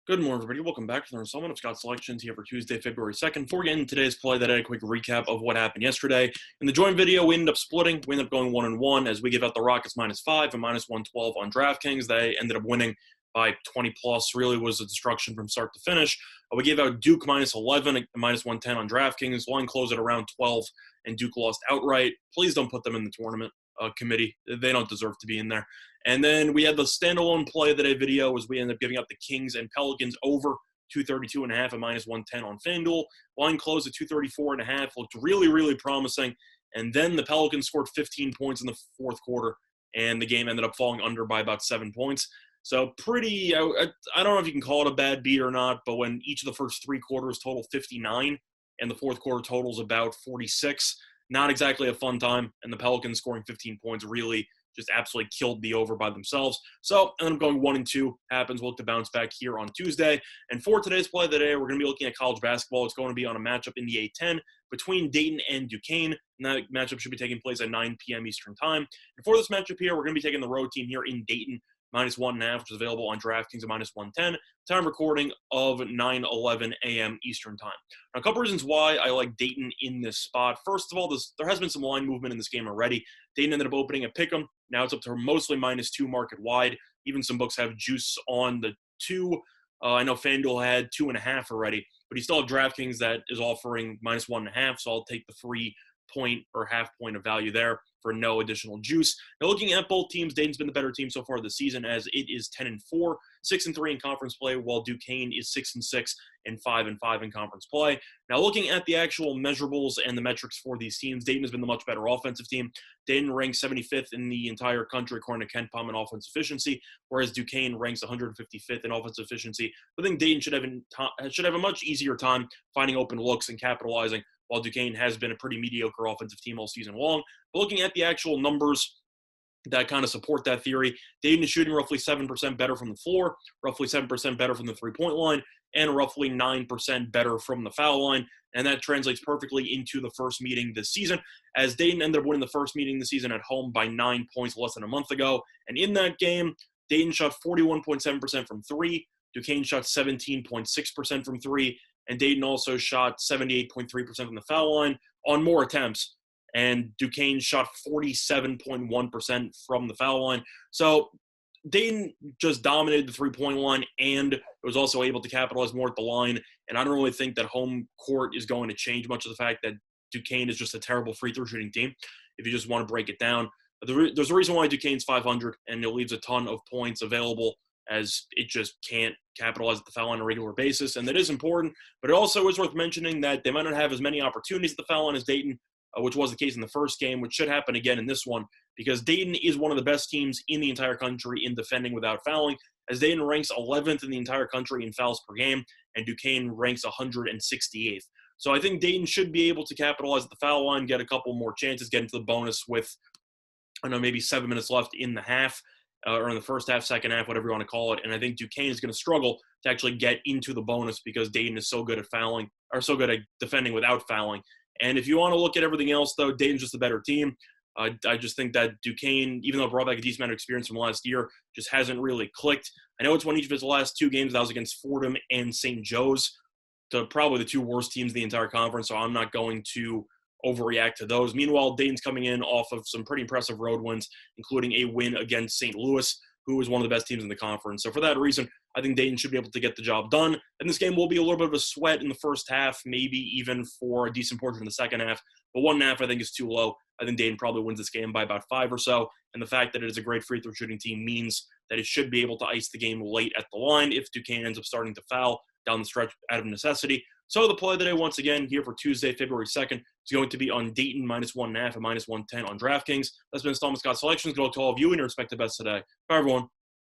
Good morning, everybody. Welcome back to the installment of Scott Selections here for Tuesday, February 2nd. Before we get into today's play, that I had a quick recap of what happened yesterday. In the joint video, we ended up splitting. We ended up going 1-1 as we give out the Rockets -5 and -112 on DraftKings. They ended up winning by 20 plus. Really was a destruction from start to finish. We gave out Duke -11 and -110 on DraftKings. Line closed at around 12, and Duke lost outright. Please don't put them in the tournament committee. They don't deserve to be in there. And then we had the standalone play of the day video as we ended up giving up the Kings and Pelicans over 232.5 and -110 on FanDuel. Line closed at 234.5. Looked really, really promising. And then the Pelicans scored 15 points in the fourth quarter, and the game ended up falling under by about 7 points. So pretty, I don't know if you can call it a bad beat or not, but when each of the first three quarters total 59 and the fourth quarter totals about 46, not exactly a fun time. And the Pelicans scoring 15 points really just absolutely killed the over by themselves. So I ended up going 1-2. Happens. We'll look to bounce back here on Tuesday. And for today's play of the day, we're going to be looking at college basketball. It's going to be on a matchup in the A10 between Dayton and Duquesne. And that matchup should be taking place at 9 p.m. Eastern time. And for this matchup here, we're going to be taking the road team here in Dayton, -1.5, which is available on DraftKings at -110. Time recording of 9:11 a.m. Eastern time. Now, a couple reasons why I like Dayton in this spot. First of all, there has been some line movement in this game already. Dayton ended up opening a pick'em. Now it's up to mostly -2 market wide. Even some books have juice on the 2. I know FanDuel had 2.5 already, but you still have DraftKings that is offering -1.5, so I'll take the free point or half point of value there for no additional juice. Now, looking at both teams, Dayton's been the better team so far this season as it is 10-4, 6-3 in conference play, while Duquesne is 6-6 and 5-5 in conference play. Now, looking at the actual measurables and the metrics for these teams, Dayton has been the much better offensive team. Dayton ranks 75th in the entire country according to Ken Pom in offense efficiency, whereas Duquesne ranks 155th in offensive efficiency. I think Dayton should have a much easier time finding open looks and capitalizing, while Duquesne has been a pretty mediocre offensive team all season long. But looking at the actual numbers that kind of support that theory, Dayton is shooting roughly 7% better from the floor, roughly 7% better from the three-point line, and roughly 9% better from the foul line. And that translates perfectly into the first meeting this season, as Dayton ended up winning the first meeting this season at home by 9 points less than a month ago. And in that game, Dayton shot 41.7% from three, Duquesne shot 17.6% from three, and Dayton also shot 78.3% from the foul line on more attempts. And Duquesne shot 47.1% from the foul line. So Dayton just dominated the three-point line and was also able to capitalize more at the line. And I don't really think that home court is going to change much of the fact that Duquesne is just a terrible free-throw shooting team, if you just want to break it down. There's a reason why Duquesne's 500, and it leaves a ton of points available as it just can't capitalize at the foul line on a regular basis. And that is important, but it also is worth mentioning that they might not have as many opportunities at the foul line as Dayton, which was the case in the first game, which should happen again in this one, because Dayton is one of the best teams in the entire country in defending without fouling, as Dayton ranks 11th in the entire country in fouls per game, and Duquesne ranks 168th. So I think Dayton should be able to capitalize at the foul line, get a couple more chances, get into the bonus with, maybe 7 minutes left in the half, or in the first half, second half, whatever you want to call it. And I think Duquesne is going to struggle to actually get into the bonus because Dayton is so good at fouling, or so good at defending without fouling. And if you want to look at everything else, though, Dayton's just a better team. I just think that Duquesne, even though it brought back a decent amount of experience from last year, just hasn't really clicked. I know it's won each of his last 2 games. That was against Fordham and St. Joe's, to probably the 2 worst teams in the entire conference, so I'm not going to overreact to those. Meanwhile, Dayton's coming in off of some pretty impressive road wins, including a win against St. Louis, who is one of the best teams in the conference. So for that reason, I think Dayton should be able to get the job done. And this game will be a little bit of a sweat in the first half, maybe even for a decent portion of the second half. But 1.5, I think, is too low. I think Dayton probably wins this game by about 5 or so. And the fact that it is a great free throw shooting team means that it should be able to ice the game late at the line if Duquesne ends up starting to foul down the stretch out of necessity. So the play today, once again, here for Tuesday, February 2nd, is going to be on Dayton -1.5 and -110 on DraftKings. That's been Installment Scott Selections. Good luck to all of you and your respective bets today. Bye, everyone.